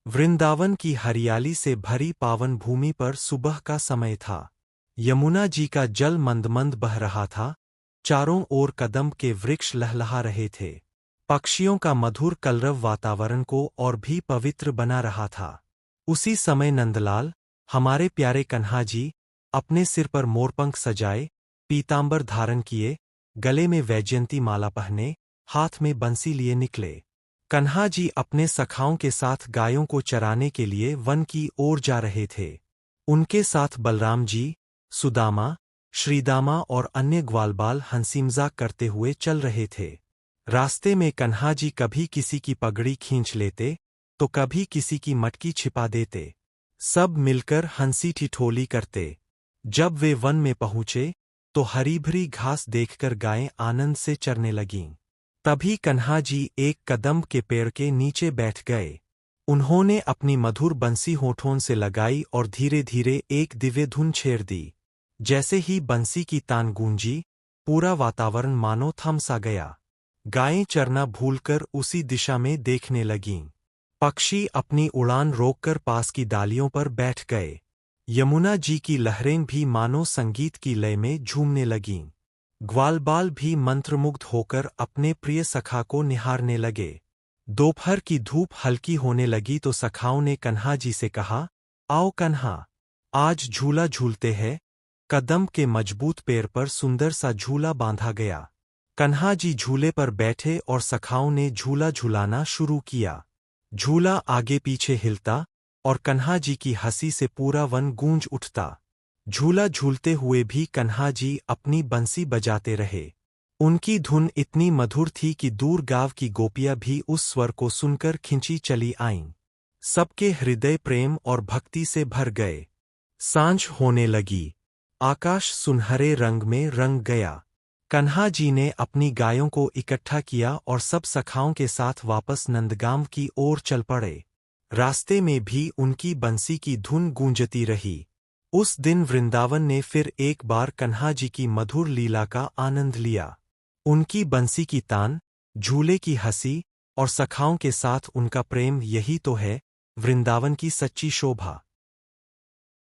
वृंदावन की हरियाली से भरी पावन भूमि पर सुबह का समय था। यमुना जी का जल मंद मंद बह रहा था। चारों ओर कदम्ब के वृक्ष लहलहा रहे थे। पक्षियों का मधुर कलरव वातावरण को और भी पवित्र बना रहा था। उसी समय नंदलाल, हमारे प्यारे कन्हा जी, अपने सिर पर मोरपंख सजाए, पीतांबर धारण किए, गले में वैजयंती माला पहने, हाथ में बंसी लिए निकले। कन्हा जी अपने सखाओं के साथ गायों को चराने के लिए वन की ओर जा रहे थे। उनके साथ बलराम जी, सुदामा, श्रीदामा और अन्य ग्वालबाल हंसी मजाक करते हुए चल रहे थे। रास्ते में कन्हा जी कभी किसी की पगड़ी खींच लेते, तो कभी किसी की मटकी छिपा देते। सब मिलकर हंसी ठिठोली करते। जब वे वन में पहुंचे, तो हरी भरी घास देखकर गायें आनंद से चरने लगीं। तभी कन्हा जी एक कदम्ब के पेड़ के नीचे बैठ गए। उन्होंने अपनी मधुर बंसी होठों से लगाई और धीरे धीरे एक दिव्य धुन छेड़ दी। जैसे ही बंसी की तान गूंजी, पूरा वातावरण मानो थम सा गया। गायें चरना भूलकर उसी दिशा में देखने लगीं। पक्षी अपनी उड़ान रोककर पास की डालियों पर बैठ गए। यमुना जी की लहरें भी मानो संगीत की लय में झूमने लगीं। ग्वालबाल भी मंत्रमुग्ध होकर अपने प्रिय सखा को निहारने लगे। दोपहर की धूप हल्की होने लगी तो सखाओं ने कन्हा जी से कहा, आओ कन्हा, आज झूला झूलते हैं। कदम्ब के मजबूत पेड़ पर सुंदर सा झूला बांधा गया। कन्हा जी झूले पर बैठे और सखाओं ने झूला झुलाना शुरू किया। झूला आगे पीछे हिलता और कन्हा जी की हंसी से पूरा वन गूंज उठता। झूला झूलते हुए भी कन्हा जी अपनी बंसी बजाते रहे। उनकी धुन इतनी मधुर थी कि दूर गांव की गोपियां भी उस स्वर को सुनकर खिंची चली आईं। सबके हृदय प्रेम और भक्ति से भर गए। सांझ होने लगी। आकाश सुनहरे रंग में रंग गया। कन्हा जी ने अपनी गायों को इकट्ठा किया और सब सखाओं के साथ वापस नंदगांव की ओर चल पड़े। रास्ते में भी उनकी बंसी की धुन गूंजती रही। उस दिन वृंदावन ने फिर एक बार कन्हा जी की मधुर लीला का आनंद लिया। उनकी बंसी की तान, झूले की हंसी और सखाओं के साथ उनका प्रेम, यही तो है वृंदावन की सच्ची शोभा।